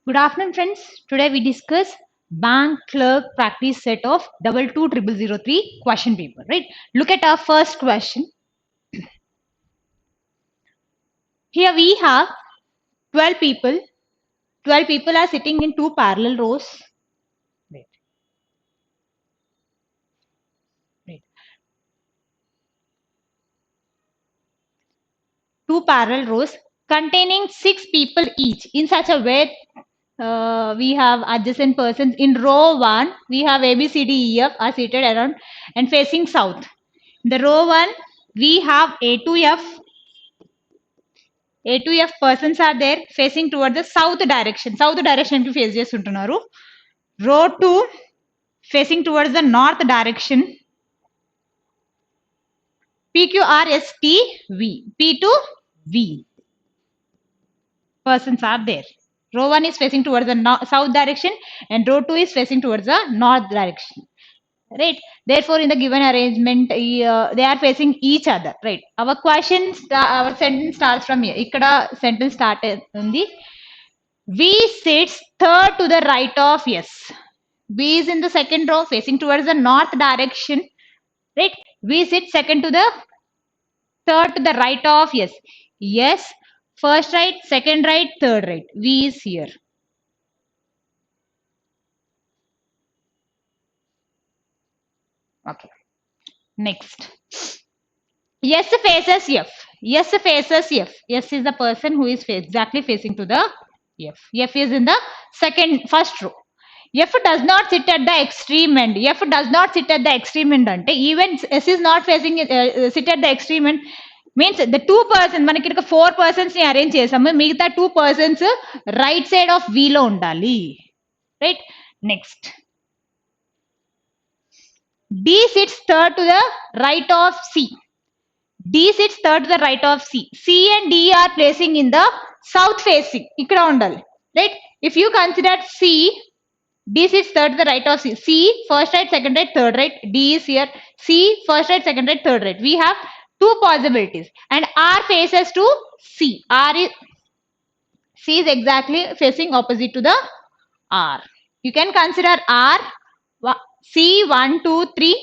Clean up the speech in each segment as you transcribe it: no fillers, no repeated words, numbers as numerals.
Good afternoon, friends. Today we discuss bank clerk practice set of 220003 question paper. Right? Look at our first question. Here we have 12 people. 12 people are sitting in two parallel rows. Right. Right. Two parallel rows containing 6 people each. In such a way, we have adjacent persons. In row 1, we have A, B, C, D, E, F are seated around and facing south. In the row 1, we have A to F. A to F persons are there facing towards the south direction. South direction to face చేస్తుంటున్నారు. Row 2 facing towards the north direction. P, Q, R, S, T, V. P to V persons are there. Row 1 is facing towards the south direction and row 2 is facing towards the north direction. Right. Therefore, in the given arrangement, they are facing each other. Right. Our our sentence starts from here. Ikkada sentence started undi. V sits third to the right of S. V is in the second row facing towards the north direction. Right? V sits second to the third to the right of S. Yes. First right, second right, third right. V is here. Okay. Next. S faces F. S faces F. S is the person who is exactly facing to the F. F is in the first row. F does not sit at the extreme end. F does not sit at the extreme end. Ante even S is not facing sit at the extreme end. Means the two persons, మనకి ఇక్కడ 4 persons ని arrange చేసాము. మిగతా 2 persons right side of V లో ఉండాలి. Right. Next. D sits third to the right of C. D sits third to the right of C. C and D are placing in the south facing. ఇక్కడ ఉండాలి. Right? If you consider C, D sits third to the right of C. C, first right, second right, third right. D is here. C, first right, second right, third right. We have two possibilities. And R faces to C. C is exactly facing opposite to the R. You can consider R, C 1, 2, 3,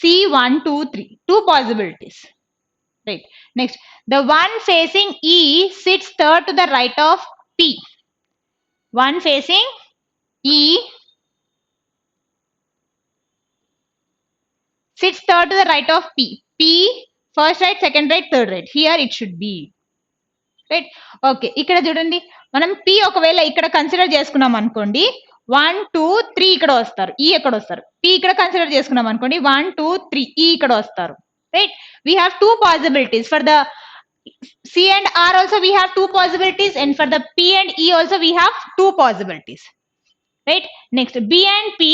C 1, 2, 3. Two possibilities. Right. Next, the one facing E sits third to the right of P. One facing E sits third to the right of P. P, first right, second right, third right. Here it should be. Right. Okay. ఇక్కడ చూడండి మనం P ఒకవేళ ఇక్కడ consider చేసుకున్నాం అనుకోండి 1, 2, 3 ఇక్కడ వస్తారు. E ఎక్కడ వస్తారు? P ఇక్కడ కన్సిడర్ చేసుకున్నాం అనుకోండి 1, 2, 3 E ఇక్కడ వస్తారు. Right. We have two possibilities. For the C and R also we have two possibilities, and for the P and E also we have two possibilities. Right. Next, B and P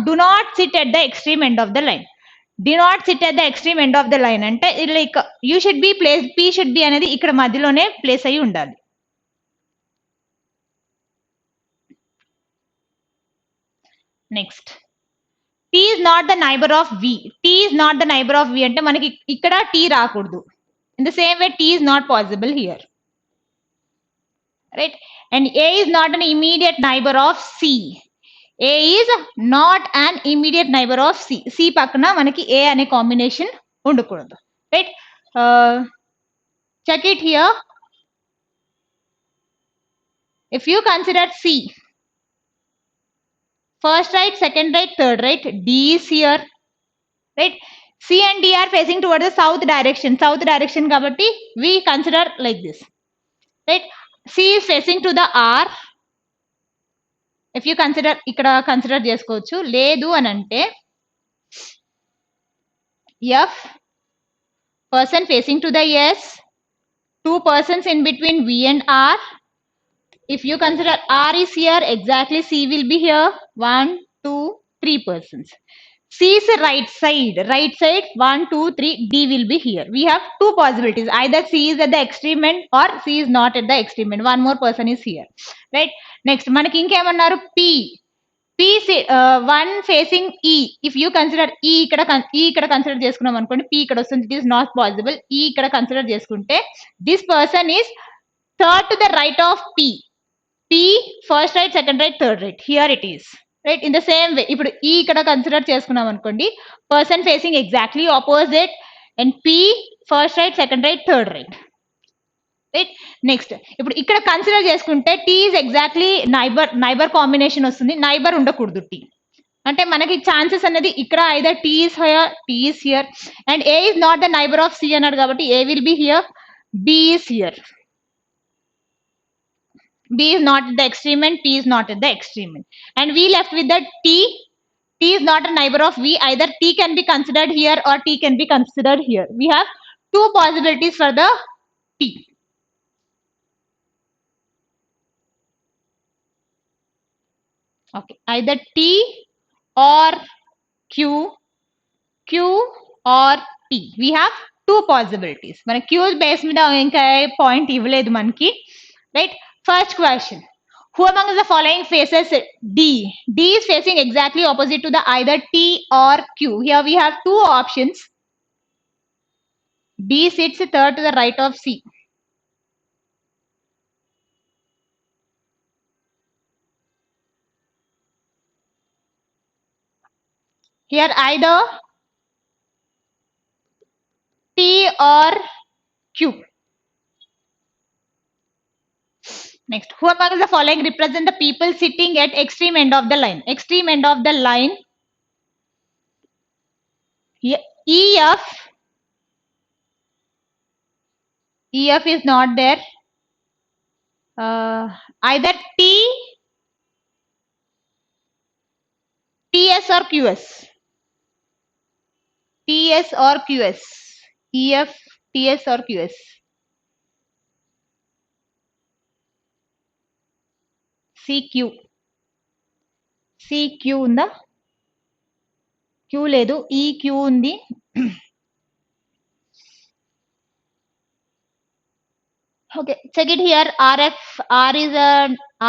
do not sit at the extreme end of the line. Do not sit at the extreme end of the line. అంటే like you should be placed, P should be అనేది ఇక్కడ మధ్యలోనే place అయి ఉండాలి. Next, T is not the neighbor of V. T is not the neighbor of V అంటే మనకి ఇక్కడ T రాకూడదు. In the same way, T is not possible here. Right? And A is not an immediate neighbor of C. A is not an immediate neighbor of C. C పక్కన మనకి A అనే combination ఉండకూడదు. Right? Check it here. If you consider C, first right, second right, third right, D is here. Right? C and D are facing towards the south direction. South direction kabatti we consider like this. Right? C is facing to the R. If you consider ikkada consider chesukochu. Ledu anante F, person facing to the S, two persons in between V and R. If you consider R is here, exactly C will be here. 1, 2, 3 persons. C is right side. 1, 2, 3. D will be here. We have two possibilities. Either C is at the extreme end or C is not at the extreme end. One more person is here. Right? Next, manaki inkemannaru P. P one facing E. If you consider E ikkada consider చేసుకున్నాం అనుకోండి P ఇక్కడ వస్తుంది. It is not possible. E ikkada consider చేసుకుంటే this person is third to the right of P. P first right, second right, third right. Here it is. Right, in the same way ఇప్పుడు ఈ ఇక్కడ consider చేసుకున్నాం అనుకోండి, person facing exactly opposite and P first right, second right, third right. Right, next ఇప్పుడు ఇక్కడ consider చేసుకుంటే T is exactly neighbour combination వస్తుంది, neighbour ఉండకూడదు T. అంటే మనకి ఛాన్సెస్ అనేది ఇక్కడ either T is here, T is here and A is not the neighbour of C అన్నాడు కాబట్టి A will be here, B is here. B is not at the extreme and P is not at the extreme end. And we left with the T. T is not a neighbor of V. Either T can be considered here or T can be considered here. We have two possibilities for the T. Okay, either T or Q, Q or T. We have two possibilities. మన Q base మీద ఇంకా point ఇవ్వలేదు మనకి. Right? First question. Who among the following faces D? D is facing exactly opposite to the either T or Q. Here we have two options. D sits third to the right of C. Here either T or Q. Next, who among the following represent the people sitting at extreme end of the line? Extreme end of the line. Here, EF is not there. Either TS or QS. TS or QS. EF, TS or QS. CQ. CQ ఉందా? Q లేదు, EQ ఉంది. Okay, check it here. R is a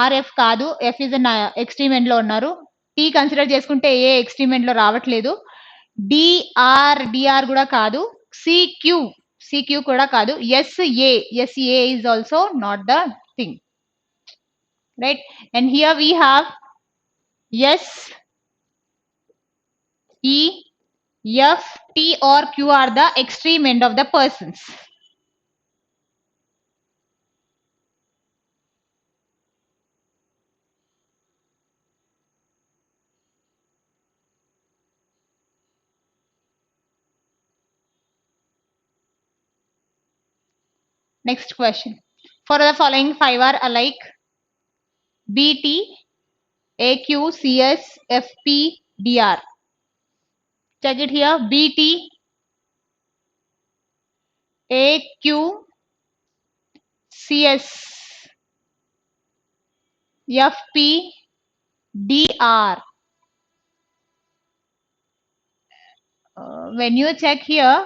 RF కాదు, F is an extreme end లో ఉన్నారు. T consider చేసుకుంటే ఏ extreme end లో రావట్లేదు. DR కూడా కాదు. CQ కూడా కాదు. SA is also not the thing. Right? And here we have S, E, F, T or Q are the extreme end of the persons. Next question. For the following five are alike: BT, AQ, CS, FP, DR. Check it here. BT, AQ, CS, FP, DR. When you check here,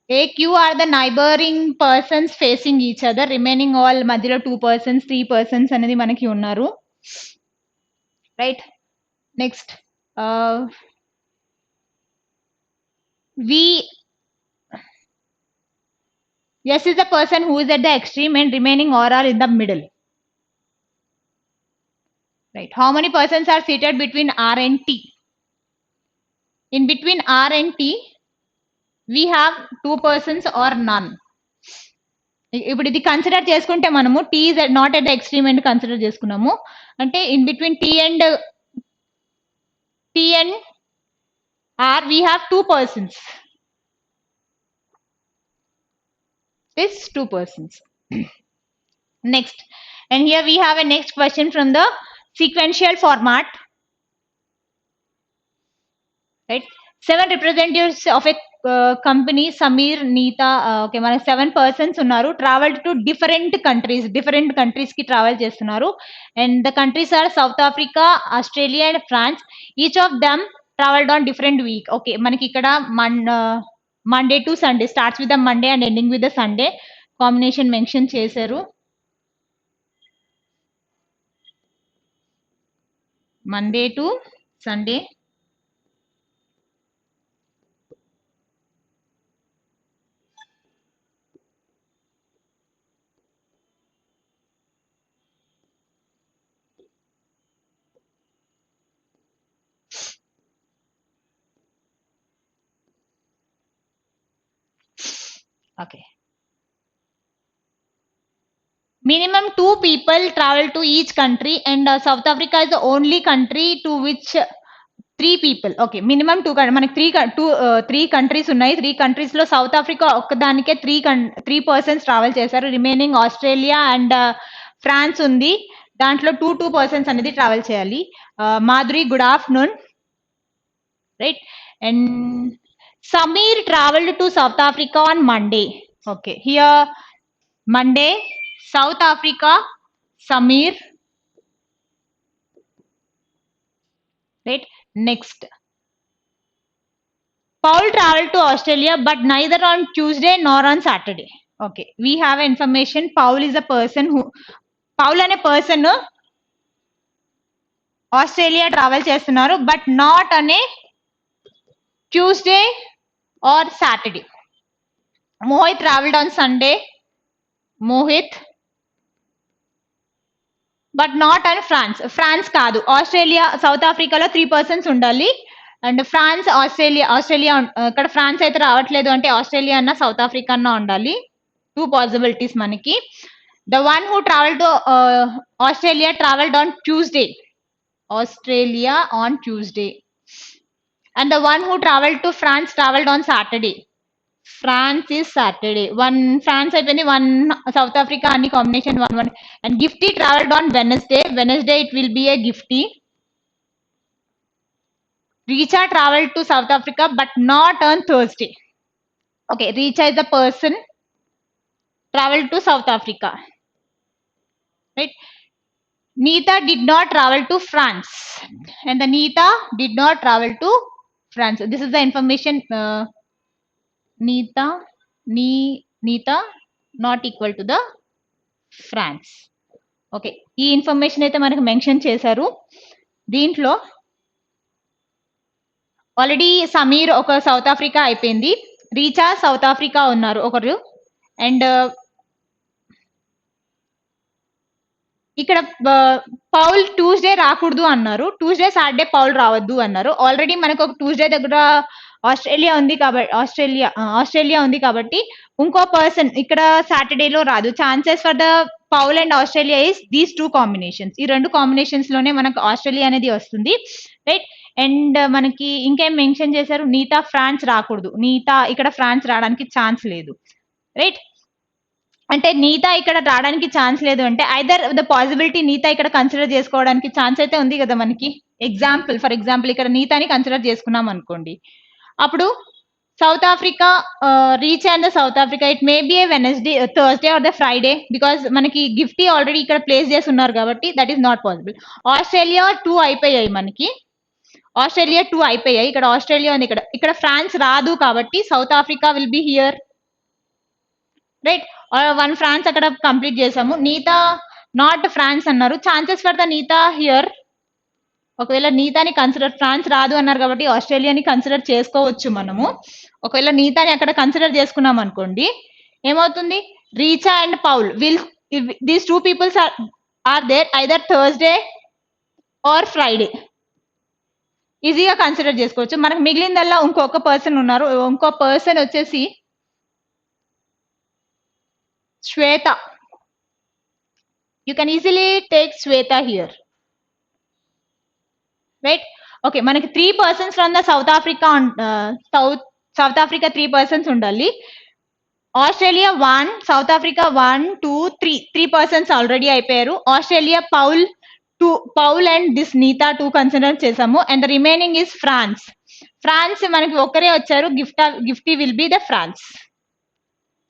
AQ are the neighboring persons facing each other. Remaining all మధ్యలో 2 persons, 3 persons అనేది మనకి ఉన్నారు. Right? Next, S is the person who is at the extreme and remaining all are in the middle. Right? How many persons are seated between R and T? In between R and T, we have 2 persons or none. ఇప్పుడు ఇది consider చేసుకుంటే మనము T is not at the extreme end consider చేసుకున్నాము. అంటే in between T and R we have 2 persons. This 2 persons. Next, and here we have a next question from the sequential format. Right? 7 representatives of a company, Samir, Neeta, okay, మన 7 persons ఉన్నారు. Traveled to different countries కి travel చేస్తున్నారు. And the countries are South Africa, Australia and France. Each of them traveled on different week. Okay, మనకి ఇక్కడ Monday to Sunday, starts with the Monday and ending with the Sunday. Combination mention చేశారు. Monday to Sunday. Okay. Minimum 2 people travel to each country, and South Africa is the only country to which 3 people. Okay, minimum 2 మనకి 3 countries ఉన్నాయి. 3 countries లో south Africa ఒక్కదానికే 3 persons travel చేశారు. Remaining Australia and France ఉంది. దాంట్లో 2 persons అనేది travel చేయాలి. Madhuri, good afternoon. Right? And Samir traveled to South Africa on Monday. Okay, here Monday, South Africa, Samir. Right? Next, Paul traveled to Australia, but neither on Tuesday nor on Saturday. Okay, we have information. Paul is a person who, Paul అనే person Australia travel చేస్తున్నారు, but not అనే Tuesday or Saturday. Mohit traveled on Sunday. Mohit, but not and France కాదు, Australia South ఆఫ్రికాలో 3 persons ఉండాలి. And France Australia ఇక్కడ France అయితే రావట్లేదు అంటే ఆస్ట్రేలియా అన్న సౌత్ ఆఫ్రికా అన్న ఉండాలి. 2 possibilities మనకి. The one who travel to Australia travelled on Tuesday. Australia on Tuesday. And the one who travel to France travelled on Saturday. France is Saturday. 1 France అయిపోయింది, 1 South Africa అన్ని combination 1 and Gifty travelled on Wednesday it will be a Gifty. Richa travelled to South Africa but not on Thursday. Okay, Richa is the person travelled to South Africa. Right? Neeta did not travel to France, and the Neeta did not travel to France. This is the information. Neeta not equal to the France. Okay, ఈ information అయితే మనకు mention చేశారు. దీంట్లో already Sameer ఒక south Africa అయిపోయింది, Richa south Africa ఉన్నారు ఒకరు, and ఇక్కడ పౌల్ ట్యూస్డే రాకూడదు అన్నారు, ట్యూస్డే సాటర్డే పౌల్ రావద్దు అన్నారు. ఆల్రెడీ మనకు ఒక ట్యూస్డే దగ్గర ఆస్ట్రేలియా ఉంది కాబట్టి ఇంకో పర్సన్ ఇక్కడ సాటర్డేలో రాదు. Chances for the Paul and Australia is these 2 combinations. ఈ 2 కాంబినేషన్స్ లోనే మనకు ఆస్ట్రేలియా అనేది వస్తుంది. రైట్? అండ్ మనకి ఇంకేం మెన్షన్ చేశారు, నీతా ఫ్రాన్స్ రాకూడదు. నీతా ఇక్కడ ఫ్రాన్స్ రావడానికి ఛాన్స్ లేదు. రైట్? అంటే నీతా ఇక్కడ రావడానికి ఛాన్స్ లేదు అంటే ఐదర్ ద పాసిబిలిటీ నీతా ఇక్కడ కన్సిడర్ చేసుకోవడానికి ఛాన్స్ అయితే ఉంది కదా మనకి. ఫర్ ఎగ్జాంపుల్ ఇక్కడ నీతాని కన్సిడర్ చేసుకున్నాం అనుకోండి, అప్పుడు south Africa reach and the south Africa it may be A Thursday are the Friday, because మనకి గిఫ్టీ ఆల్రెడీ ఇక్కడ ప్లేస్ చేసి ఉన్నారు కాబట్టి that is not possible. Australia 2 అయిపోయాయి మనకి, ఇక్కడ ఆస్ట్రేలియా ఉంది, ఇక్కడ ఫ్రాన్స్ రాదు కాబట్టి South Africa will be here. Right? 1 France అక్కడ కంప్లీట్ చేసాము. నీతా నాట్ ఫ్రాన్స్ అన్నారు, chances for the Neeta here. ఒకవేళ నీతాని ఫ్రాన్స్ రాదు అన్నారు కాబట్టి ఆస్ట్రేలియాని కన్సిడర్ చేసుకోవచ్చు మనము. ఒకవేళ నీతాని అక్కడ కన్సిడర్ చేసుకున్నాం అనుకోండి, ఏమవుతుంది, Richa and Paul these 2 peoples are there either Thursday or Friday. ఈజీగా కన్సిడర్ చేసుకోవచ్చు. మనకు మిగిలిందల్లా ఇంకొక పర్సన్ ఉన్నారు, ఇంకో పర్సన్ వచ్చేసి Shweta. You can easily take Shweta here. Right? Okay, మనకి 3 persons from the South Africa South Africa 3 persons ఉండాలి. Australia 1, South Africa 1, 2, 3 persons already అయిపోయారు. Australia Paul and this Neeta 2 consider చేసాము. And the remaining is France. మనకి ఒక్కరే వచ్చారు, Gifty will be the France.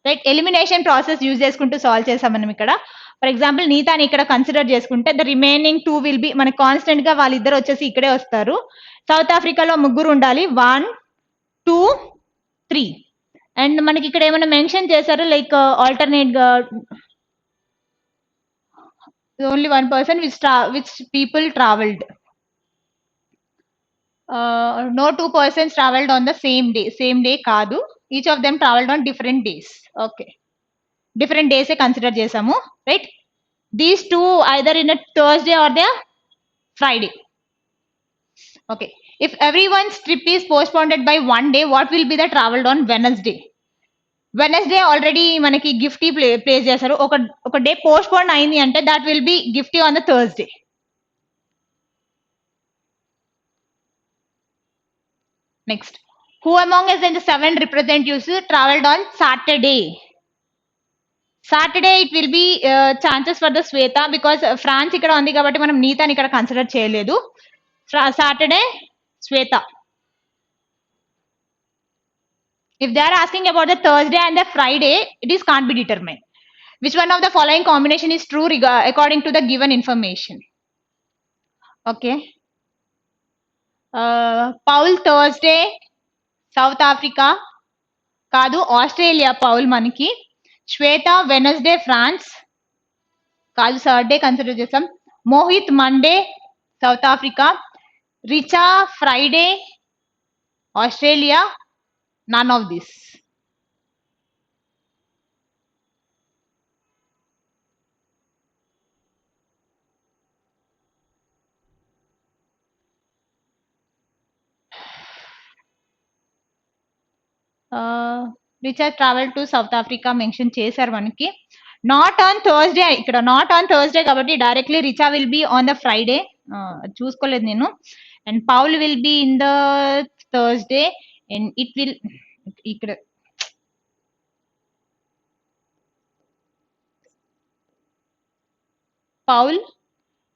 Right? Elimination process use చేసుకుంటూ solve చేసాం మనం ఇక్కడ. ఫర్ ఎగ్జాంపుల్ నీతాని ఇక్కడ కన్సిడర్ చేసుకుంటే ద రిమైనింగ్ 2 విల్ బి మనకి కాన్స్టెంట్ గా వాళ్ళిద్దరు వచ్చేసి ఇక్కడే వస్తారు. సౌత్ ఆఫ్రికాలో 3 ఉండాలి, 1, 2, 3. అండ్ మనకి ఇక్కడ ఏమైనా మెన్షన్ చేశారు లైక్ ఆల్టర్నేట్ గా only 1 person which people traveled. No two persons traveled on the same day కాదు, each of them traveled on different days. Okay, different days consider చేసాము, right. These two either in a Thursday or the Friday. Okay, if everyone's trip is postponed by one day, what will be the traveled on Wednesday? Wednesday already మనకి గిఫ్టీ place చేశారు, ఒక day post phone అయింది అంటే that will be Gifty on the Thursday. Next, who among us in the 7 representatives traveled on Saturday? Saturday it will be chances for the Shweta, because France ఇక్కడ ఉంది కాబట్టి మనం నీతాని ఇక్కడ కన్సిడర్ చేయలేదు. Saturday Shweta. If they are asking about the Thursday and the Friday, it is can't be determined. Which one of the following combination is true according to the given information? Okay. Paul Thursday South Africa కాదు, Australia Paul మనకి. Shweta Wednesday France కాదు, Saturday consider చేసాం. Mohit Monday South Africa. Richa Friday Australia. None of this. Richard travel to South Africa mention చేశారు మనకి. Not on Thursday, ఇక్కడ not on Thursday కాబట్టి directly Richa will be on the Friday, చూసుకోలేదు నేను. And Paul will be in the Thursday and it will ఇక్కడ Paul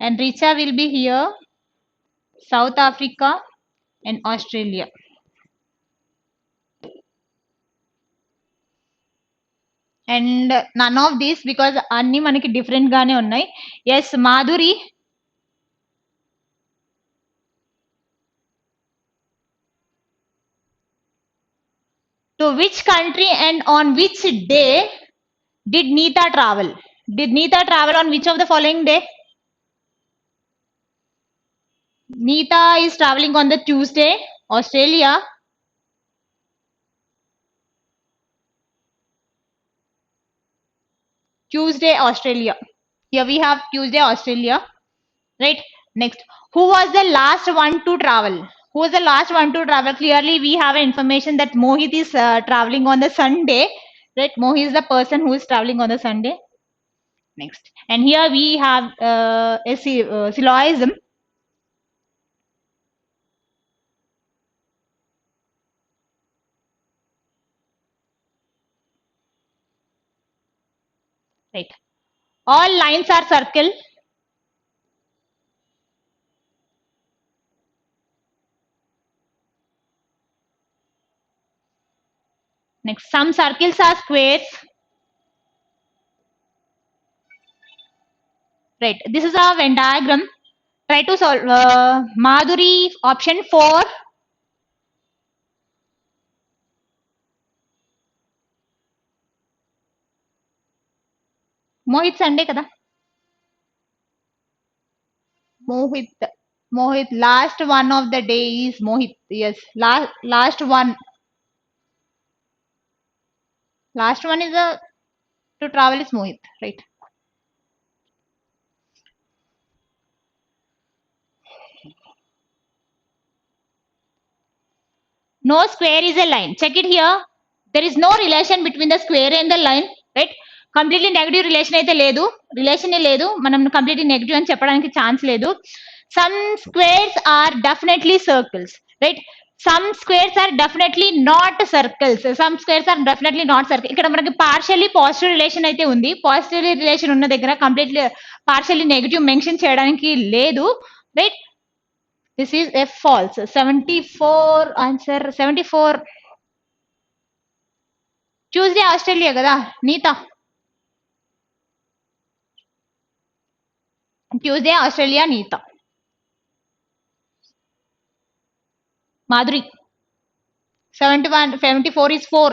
and Richa will be here, South Africa and Australia. And none of these because అన్ని మనకి different గానే ఉన్నాయి. Yes Madhuri. To which country and on which day did Neeta travel? Did Neeta travel on which of the following day? Neeta is traveling on the Tuesday, Australia. Tuesday, Australia. Here we have Tuesday, Australia. Right. Next, who was the last one to travel? Who was the last one to travel? Clearly, we have information that Mohit is traveling on the Sunday. Right. Mohit is the person who is traveling on the Sunday. Next, and here we have a syllogism. Right. All lines are circle. Next, some circles are squares. Right. This is our Venn diagram. Try to solve. Madhuri, option 4. Mohit Sunday kada. Mohit last one of the day is Mohit. Yes, last one. Last one is to travel is Mohit, right? No square is a line. Check it here. There is no relation between the square and the line, right? Completely negative relation అయితే లేదు, రిలేషనే లేదు, మనం completely negative అని చెప్పడానికి chance లేదు. Some squares are definitely circles, right? Some squares are definitely not circles, some squares are definitely not circle. ఇక్కడ మనకి partially positive relation అయితే ఉంది, పాజిటివ్ రిలేషన్ ఉన్న దగ్గర కంప్లీట్లీ పార్షియల్లీ నెగటివ్ మెన్షన్ చేయడానికి లేదు, right? This is a false. 74 answer 74. Tuesday Australia కదా Nita? Tuesday, Australia, Neeta. Madhuri. 74 is 4.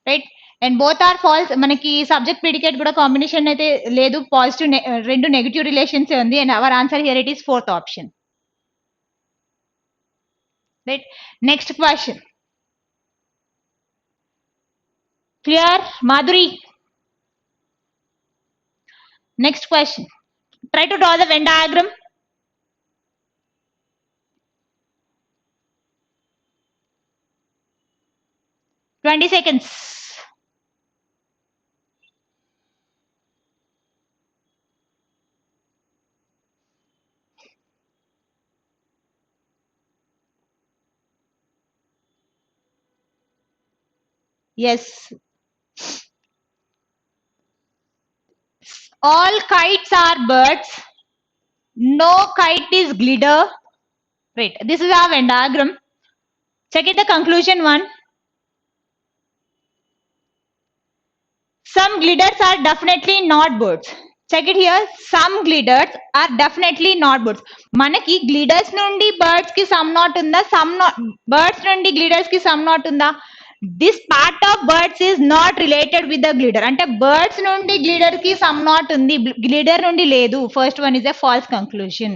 Right? And both are false. మనకి సబ్జెక్ట్ ప్రిడికేట్ కూడా కాంబినేషన్ అయితే లేదు, పాజిటివ్ రెండు నెగటివ్ రిలేషన్స్ ఉంది. And our answer here it is 4th option. Right. Next question. Clear, Madhuri? Next question. Try to draw the Venn diagram. 20 seconds. Yes. All kites are birds. No kite is glider. Right. This is our Venn diagram. Check it the conclusion one. Some gliders are definitely not birds. Check it here. Some gliders are definitely not birds. మనకి gliders నుండి birds కి some not ఉందా? Some not birds నుండి gliders కి some not ఉందా? This part of birds is not related with the glider. అంటే birds నుండి glider కి some not ఉంది. Glider నుండి లేదు. First one is a false conclusion.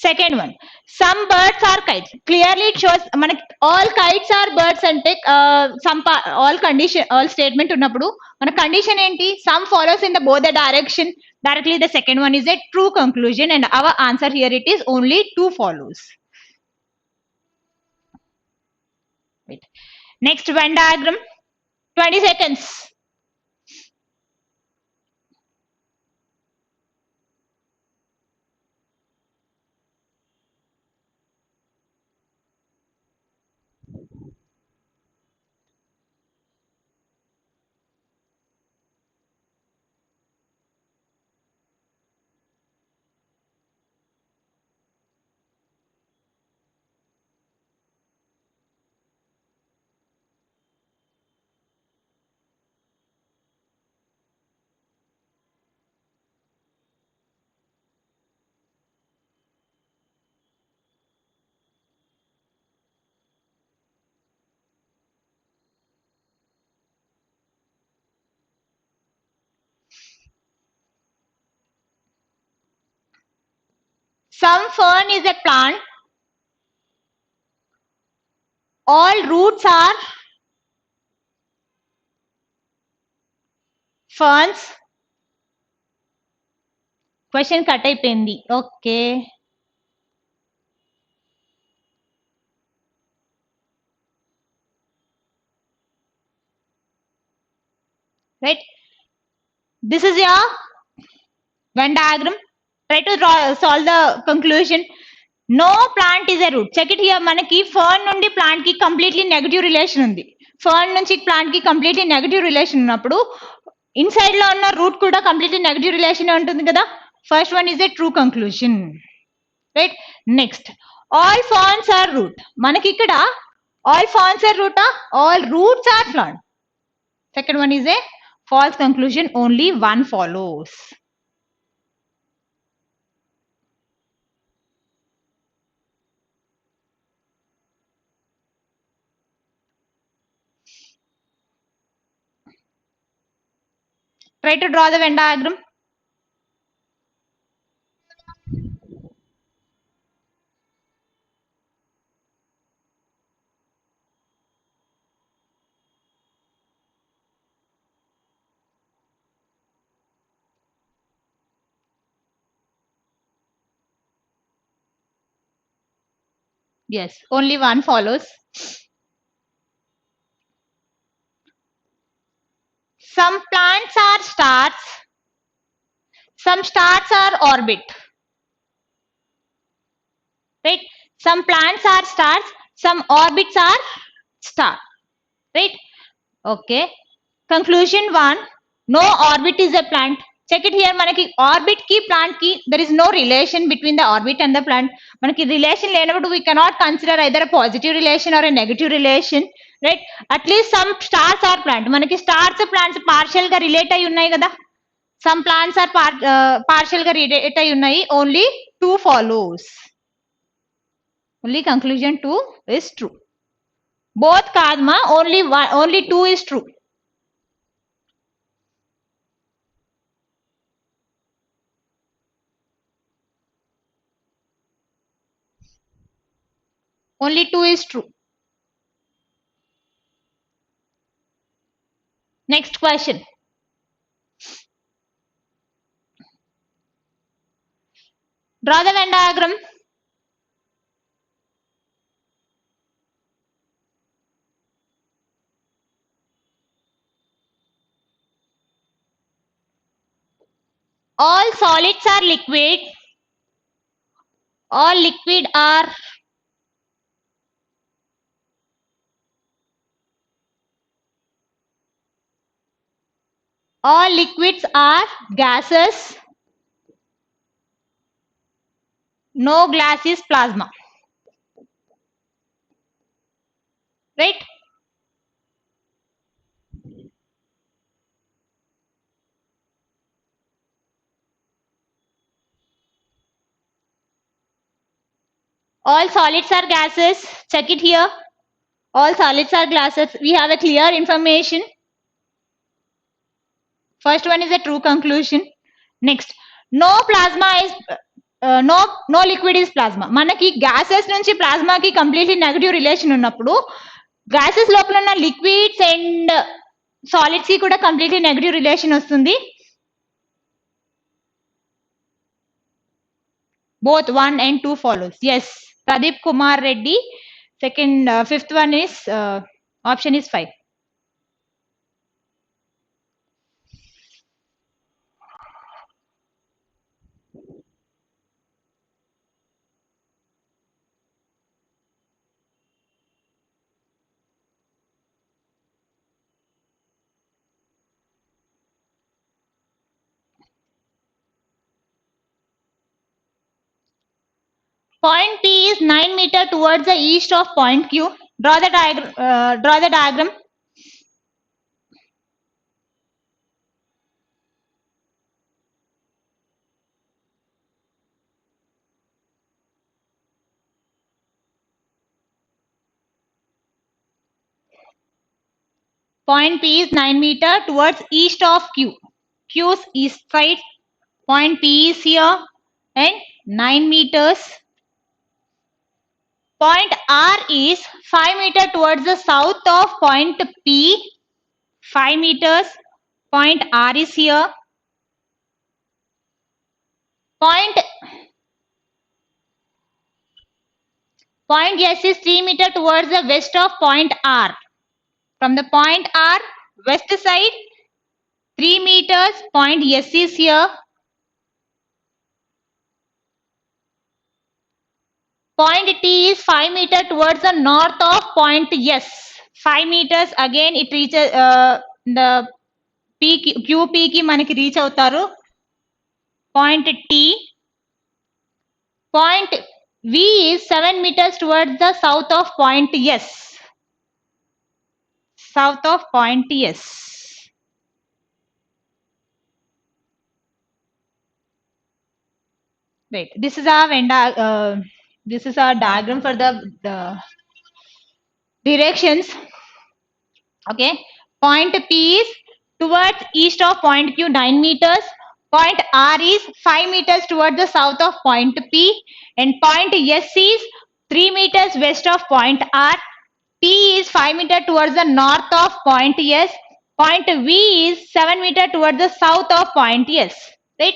Second one, some birds are kites. Clearly it shows మనకి all kites are birds అంటే all condition all statement ఉన్నప్పుడు మన condition ఏంటి? Some follows in the both the direction. Directly the second one is a true conclusion and our answer here it is only 2 follows. Wait. Next Venn diagram. 20 seconds. Some fern is a plant. All roots are ferns. Question cut అయిపోయింది. Okay. Right. This is your Venn diagram. Try to solve the conclusion. No plant is a root. Check it here. మనకి fern నుండి plant కి completely negative relation ఉంది. Fern నుంచి plant కి completely negative relation ఉన్నప్పుడు inside లో ఉన్న root కూడా కంప్లీట్లీ నెగటివ్ రిలేషన్ ఉంటుంది కదా. First one is a true conclusion. Right. Next all ferns are root. మనకి ఇక్కడ ఆల్ ఫర్న్స్ ఆర్ రూటా? All roots are plant. Second one is a false conclusion. Only one follows. Try to draw the Venn diagram. Yes, only one follows. Some plants are stars. Some stars are orbit. Right? Some plants are stars. Some orbits are star. Right? Okay. Conclusion one. No orbit is a plant. Check it here. మనకి orbit కి plant కి there is no relation between the orbit and the plant. మనకి relation లేనప్పుడు we cannot consider either a positive relation or a negative relation. Right? At least some stars are plant. మనకి stars plants partial గా relate అయి ఉన్నాయి కదా. Some plants are partial గా relate అయి ఉన్నాయి. Only 2 follows. Only conclusion 2 is true. Both కాదమ్మా. Only 2 is true. Only 2 is true. Next question. Draw the Venn diagram. All solids are liquid. All liquid are all liquids are gases. No glass is plasma. Right? All solids are gases. Check it here. All solids are gases. We have a clear information. First one is a true conclusion. Next, no plasma is no liquid is plasma. మనకి gases నుంచి plasma కి completely negative relation ఉన్నప్పుడు gases లోపల ఉన్న liquids and solids కి కూడా completely negative relation వస్తుంది. Both 1 and 2 follows. Yes, Pradeep Kumar Reddy. Second, fifth one is option is 5. Point P is 9 meter towards the east of point Q. Draw the diagram. Draw the diagram. Point P is 9 meter towards east of Q. Q's east side. Point P is here and 9 meters. Point R is 5 meter towards the south of point P. 5 meters. Point R is here. Point S is 3 meter towards the west of point R. From the point R, west side, 3 meters. Point S is here. Point T is 5 meter towards the north of point S. 5 meters again it reaches the QP ki manaki reach avutaru. Point T. Point V is 7 meters towards the south of point S. South of point S. Right. This is our this is our diagram for the directions. Okay. Point P is towards east of point Q 9 meters. Point R is 5 meters towards the south of point P. And point S is 3 meters west of point R. T is 5 meters towards the north of point S. Point V is 7 meters towards the south of point S. Right?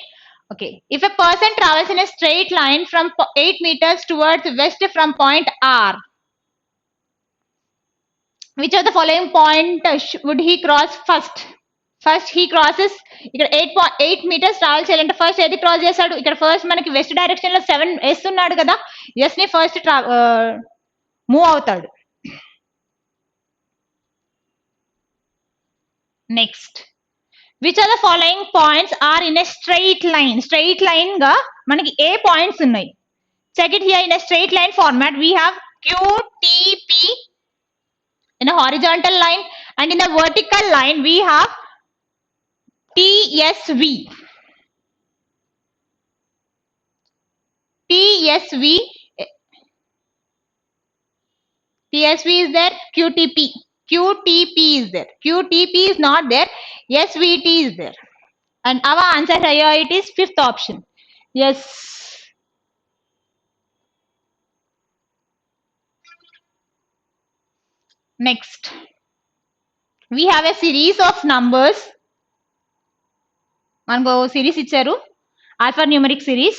Okay. If a person travels in a straight line from 8 meters towards west from point R, which of the following point would he cross first? First he crosses ఇక్కడ 8 meters travel చేయాలంటే first ఏది cross చేశాడు? ఇక్కడ first మనకి west direction లో 7 S ఉన్నాడు కదా, S ని ఫస్ట్ మూవ్ అవుతాడు. Next, which are the following points are in a straight line? Straight line గా మనకి ఏ పాయింట్స్ ఉన్నాయి? Check it here in a straight line format. We have QTP in a horizontal line, and in a vertical line we have TSV. TSV is there. QTP is there. QTP is not there. SVT is there. And our answer here it is fifth option. Yes. Next, we have a series of numbers. మనకు series ఇచ్చారు, alphanumeric series.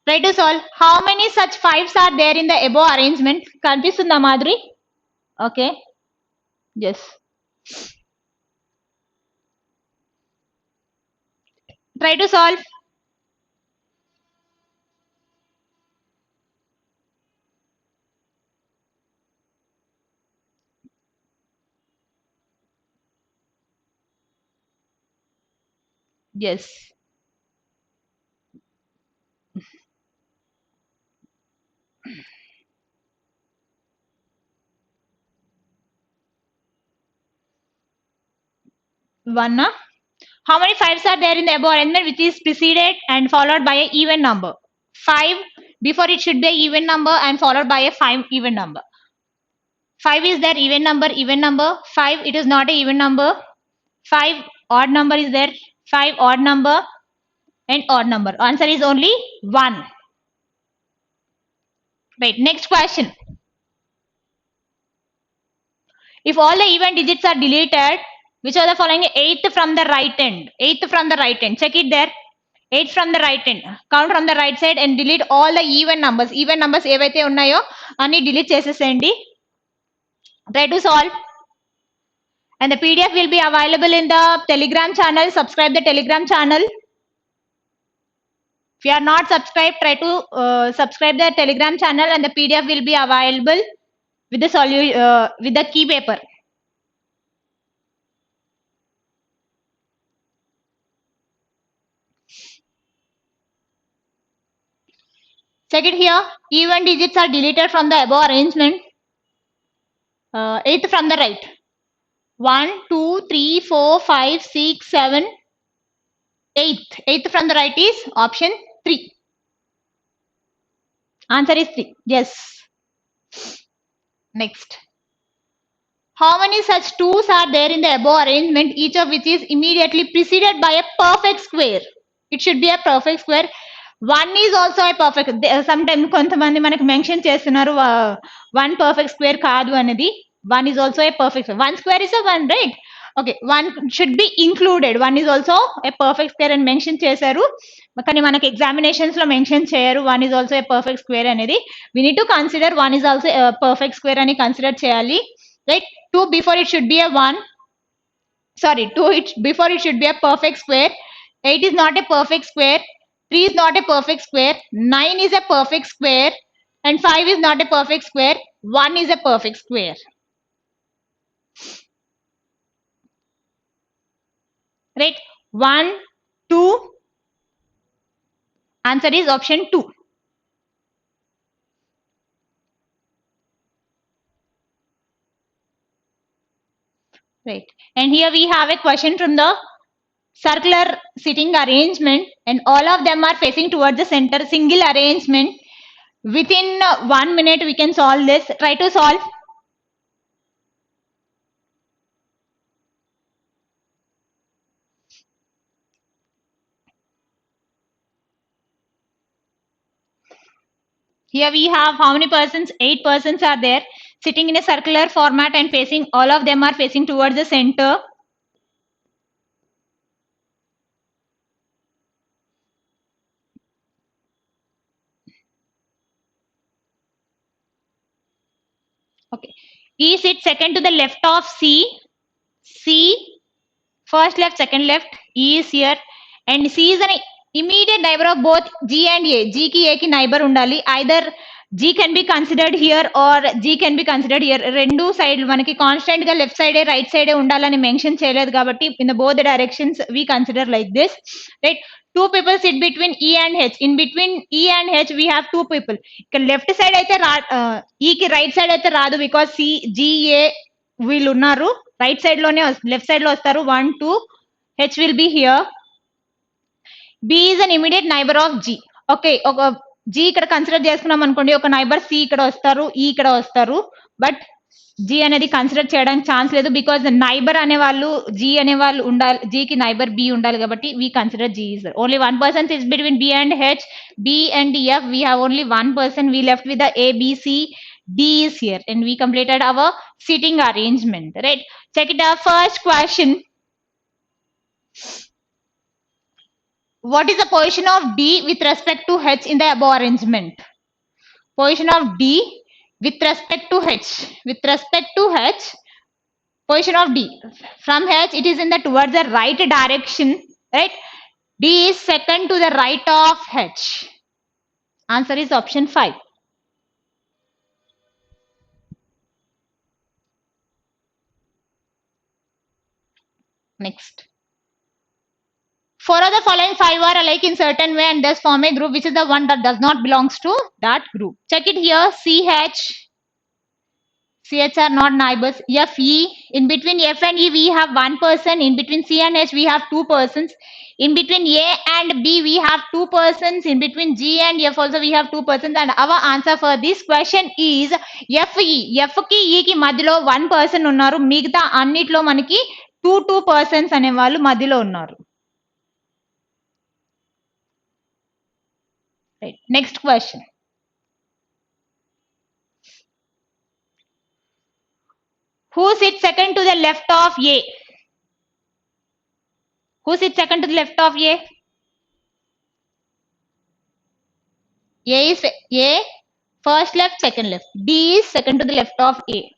Try to solve. How many such fives are there in the above arrangement? కనిపిస్తుందా Madhuri? Okay. Yes. Try to solve. Yes. One. How many fives are there in the above arrangement which is preceded and followed by an even number? 5. Before it should be an even number and followed by a 5 even number. 5 is there, even number, even number. 5, it is not a even number. 5, odd number is there. 5, odd number and odd number. Answer is only 1. Right, next question. If all the even digits are deleted, which are the following? 8th from the right end. 8th from the right end. Check it there. 8 from the right end. Count from the right side and delete all the even numbers. Even numbers ఏవైతే ఉన్నాయో అన్ని delete చేసేసేయండి. Try to solve. And the PDF will be available in the Telegram channel. Subscribe the Telegram channel. If you are not subscribed, try to subscribe the Telegram channel, and the PDF will be available with the with the key paper. Check it here. Even digits are deleted from the above arrangement. 8th from the right. 1, 2, 3, 4, 5, 6, 7, 8th. 8th from the right is option 3. Answer is 3. Yes. Next. How many such 2's are there in the above arrangement, each of which is immediately preceded by a perfect square? It should be a perfect square. 1 is also a perfect. Sometimes కొంతమంది మనకు mention చేస్తున్నారు 1 perfect square కాదు అనేది. 1 is also a perfect square. 1 square is a 1, right? Okay, 1 should be included. 1 is also a perfect square and mention చేశారు, కానీ మనకి examinations లో mention చేయరు 1 is also a perfect square అనేది. We need to consider 1 is also a perfect square అని consider చేయాలి, right? 2 before it should be a 1. Sorry, 2 before it should be a perfect square. 8 is not a perfect square. 3 is not a perfect square. 9 is a perfect square. And 5 is not a perfect square. 1 is a perfect square. Right? 1, 2. Answer is option 2. Right. And here we have a question from the circular sitting arrangement, and all of them are facing towards the center. Single arrangement. Within 1 minute we can solve this. Try to solve. Here we have how many persons? 8 persons are there sitting in a circular format and facing, all of them are facing towards the center. Okay. E sits second to the left of C. C, first left, second left. E is here. And C is an immediate neighbor of both G and A. G ki A ki neighbor undali. Either G can be considered here or G can be considered here. Rendu side manaki constant ga left side right side undalani mention cheyaledu kabatti in the both the directions we consider like this, right? 2 people sit between E and H. In between E and H we have 2 people. Left side aithe E ki right side aithe raadu because C, G, A వీళ్ళు ఉన్నారు. Right side లోనే left side లో వస్తారు. 1, 2. H will be here. B is an immediate neighbor of G. Okay, ఒక G ఇక్కడ consider చేసుకున్నాం అనుకోండి, ఒక నైబర్ C ఇక్కడ వస్తారు, E ఇక్కడ వస్తారు. బట్ G అనేది కన్సిడర్ చేయడానికి ఛాన్స్ లేదు బికాస్ నైబర్ అనే వాళ్ళు G అనే వాళ్ళు ఉండాలి, G కి నైబర్ B ఉండాలి కాబట్టి we consider G is there. Only one person is between B and H. B and F we have only one person. We left with the A, B, C, D is here, and we completed our seating arrangement, right? Check it out. First question. What is the position of D with respect to H in the above arrangement? Position of D with respect to H. With respect to H, position of D. From H, it is in the towards the right direction, right? D is second to the right of H. Answer is option 5. Next. 4 of the following 5 are alike in certain way and thus form a group. Which is the one that does not belongs to that group? Check it here. CH are not neighbors. FE. In between F and E we have one person. In between C and H we have two persons. In between A and B we have two persons. In between G and F also we have two persons. And our answer for this question is FE. F ki E ki madhilo one person unnaru. Migta annitlo manaki two persons ane vallu madhilo unnaru. Right. Next question. Who sits second to the left of A? Who sits second to the left of A? A is A, first left, second left. D is second to the left of A.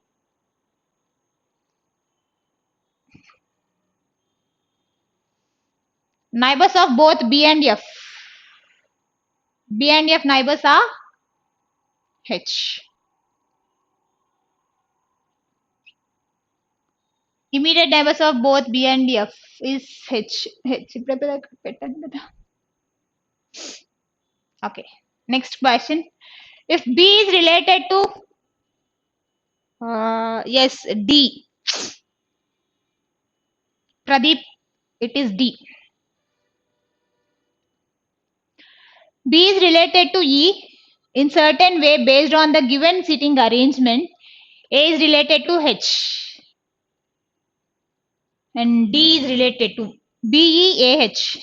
Neighbors of both B and F. B and F neighbors are H. Immediate neighbors of both B and F is H. Okay. Next question. If B is related to yes, D. Pradeep, it is D. B is related to E in certain way based on the given seating arrangement. A is related to H and D is related to BEAH.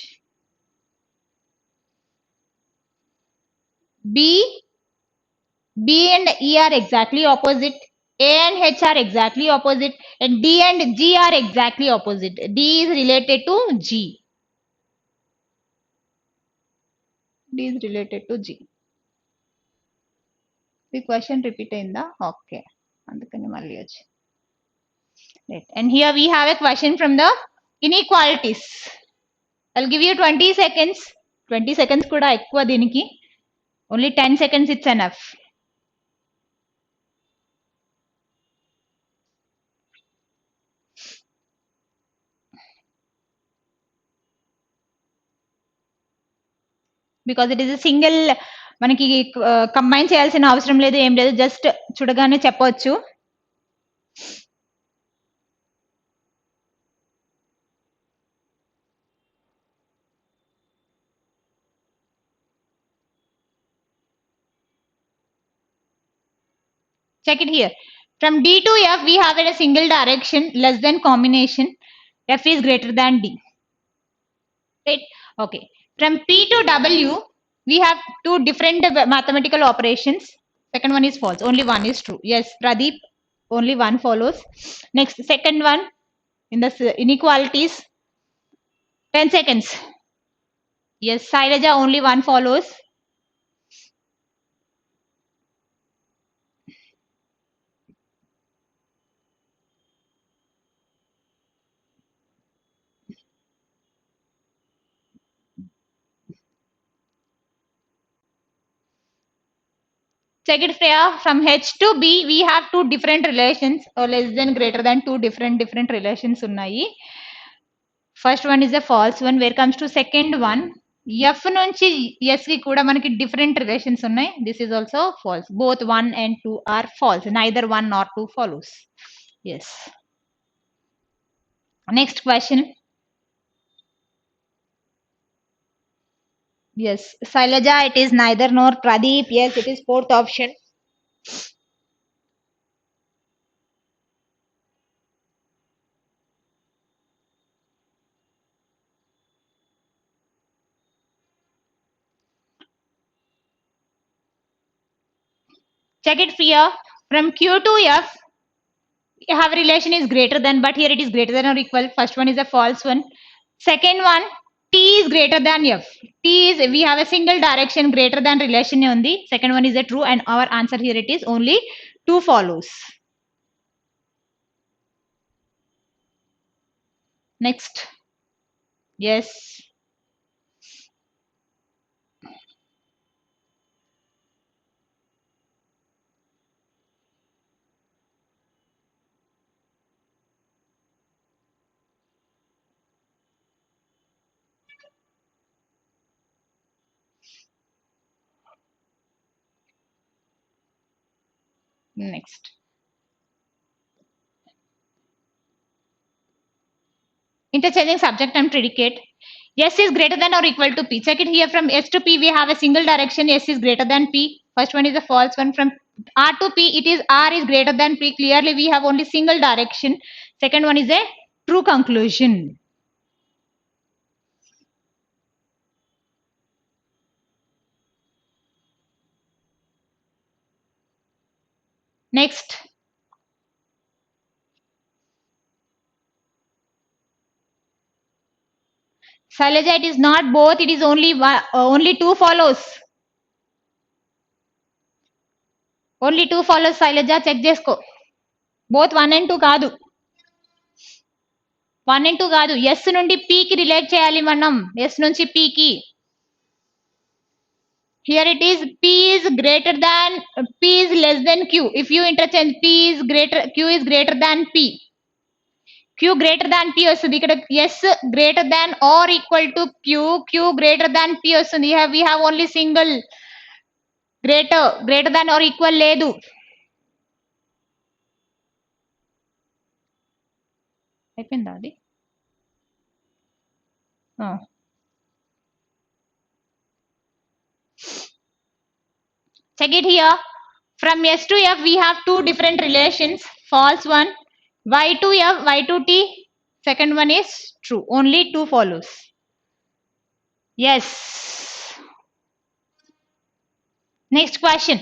B and E are exactly opposite. A and H are exactly opposite, and D and G are exactly opposite. D is related to G. D is related to G. The question repeat in the okay. Right. And here we have a question from the inequalities. I'll give you 20 seconds. 20 seconds kuda ekkuva diniki. Only 10 seconds it's enough. Because it is a single మనకి combine చేయాల్సిన అవసరం లేదు ఏం లేదు just చూడగానే చెప్పొచ్చు. Check it here. From D to F, we have in a single direction less than combination. F is greater than D. Right? Okay. From P to W, we have two different mathematical operations. Second one is false. Only one is true. Yes, Pradeep, only one follows. Next, second one in the inequalities. 10 seconds. Yes, Sailaja, only one follows. Check it, Freya. From H to B, we have two different relations or less than greater than two different relations ఉన్నాయి. First one is a false one. Where comes to second one, F నుంచి S కి కూడా మనకి different relations ఉన్నాయి. This is also false. Both 1 and 2 are false. Neither 1 nor 2 follows. Yes. Next question. Yes, Sailaja, it is neither nor. Pradeep, yes, it is fourth option. Check it, Priya. From Q to F, you have a relation is greater than, but here it is greater than or equal. First one is a false one. Second one, T is greater than F. T is, we have a single direction greater than relation on the second one is a true, and our answer here it is only 2 follows. Next. Yes. Next. Interchanging subject and predicate. S is greater than or equal to P. Check it here. From S to P, we have a single direction. S is greater than P. First one is a false one. From R to P, it is R is greater than P. Clearly, we have only single direction. Second one is a true conclusion. Next. Shailaja, it is not both. It is only one, only 2 follows. Only 2 follows. Shailaja, check chesko. Both 1 and 2 కాదు. 1 and 2 కాదు. S నుండి P కి relate చేయాలి మనం. S నుంచి P కి. Here it is P is greater than, P is less than Q. If you interchange P is greater, Q is greater than P. Q greater than P వస్తుంది. ఇక్కడ S greater than or equal to Q. Q greater than P వస్తుంది. We have only single greater than or equal లేదు. అయిపోయిందా అది? Check it here. From S to F, we have 2 different relations. False one. Y to F, Y to T. Second one is true. Only 2 follows. Yes. Next question.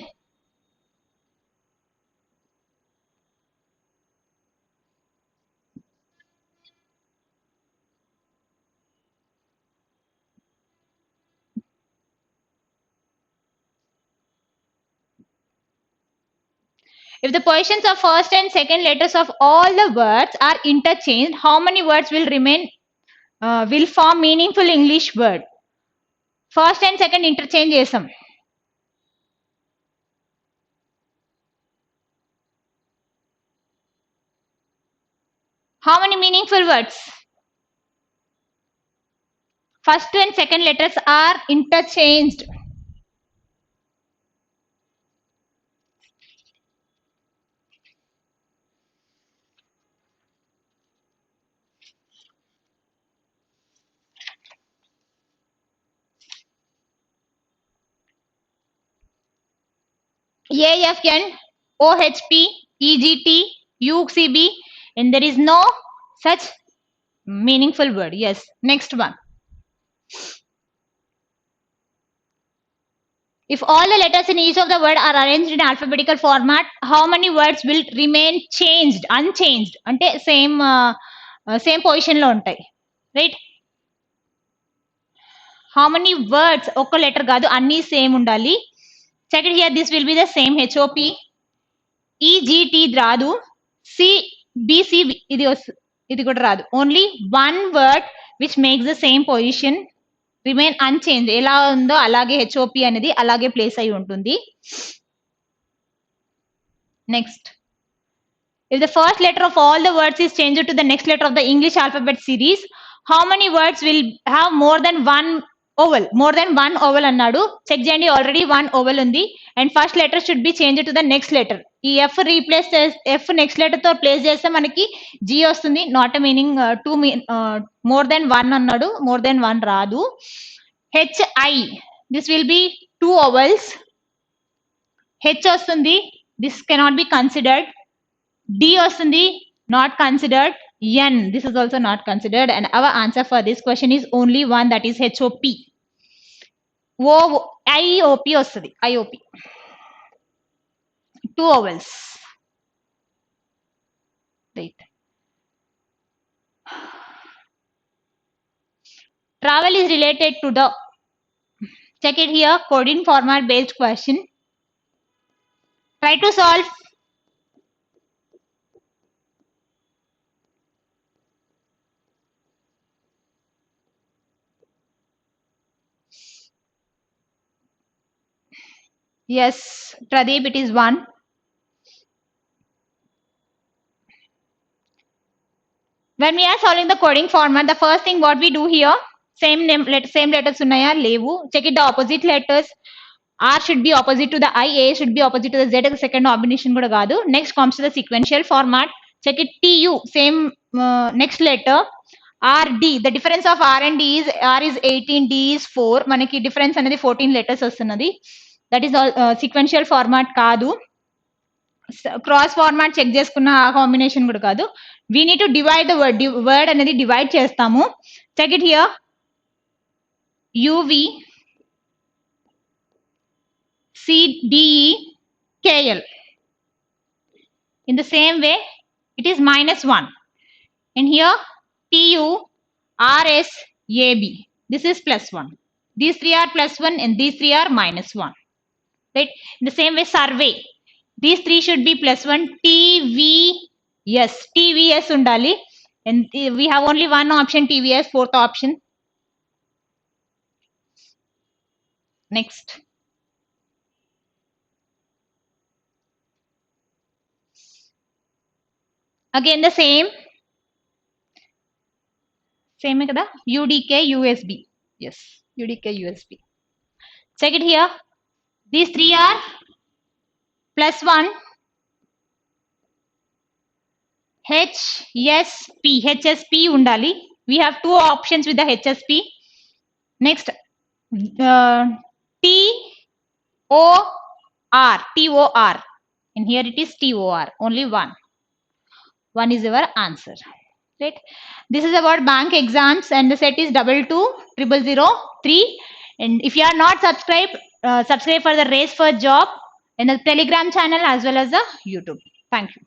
If the positions of first and second letters of all the words are interchanged, how many words will remain, will form meaningful English word? First and second interchange chesam. How many meaningful words? First and second letters are interchanged. AFN, OHP, EGT, UCB, and there is no such meaningful word. Yes. Next one. If all the letters in each of the word are arranged in alphabetical format, how many words will remain changed, unchanged? Ante same position lo untai. Right? How many words oka letter kaadu anni same undali. Check it here. This will be the same. HOP, EGT రాదు, BC ఇది కూడా రాదు. Only one word which makes the same position remain unchanged. ఎలా ఉందో అలాగే HOP అనేది అలాగే place అయి ఉంటుంది. Next. If the first letter of all the words is changed to the next letter of the English alphabet series, how many words will have more than one oval, more than 1 oval అన్నాడు. Check చేయండి, already 1 oval ఉంది. And first letter should be change to the next letter. ఈ F replace F next letter తో place చేస్తే మనకి G వస్తుంది. Not meaning two more than 1 అన్నాడు, more than 1 రాదు. H I, this will be 2 ovals. H వస్తుంది, this cannot be considered. D వస్తుంది, not considered. N, this is also not considered, and our answer for this question is only one, that is HOP. IOP వస్తుంది, IOP. 2 vowels. Right. Travel is related to the, check it here, coding format based question. Try to solve. Yes, Pradeep, it is 1. When we are solving the coding format, the first thing what we do here, same name, same letters unnaya levu. Check it the opposite letters. R should be opposite to the I, A should be opposite to the Z as the second combination kuda kaadu. Next comes to the sequential format. Check it TU, same next letter. R, D. The difference of R and D is R is 18, D is 4. Manaki difference anadi 14 letters vastunnadi. That is all sequential format kaadu. Cross format check చేసుకున్న ఆ combination కూడా కాదు. We need to divide the word అనేది divide చేస్తాము. Check it here. UV CDEKL. In the same way, it is -1. And here TURSAB. This is +1. These three are +1 and these three are -1. Right? In the same way, survey. These three should be +1. TVS undali. And we have only one option, TVS, fourth option. Next. Again the same kada, UDK USB. Yes, UDK USB. Check it here. These three are +1. HSP undali. We have two options with the HSP. Next, TOR. And here it is TOR. Only one. One is our answer. Right? This is about bank exams and the set is 220003. And if you are not subscribed, subscribe for the Race for Job in the Telegram channel as well as the YouTube. Thank you.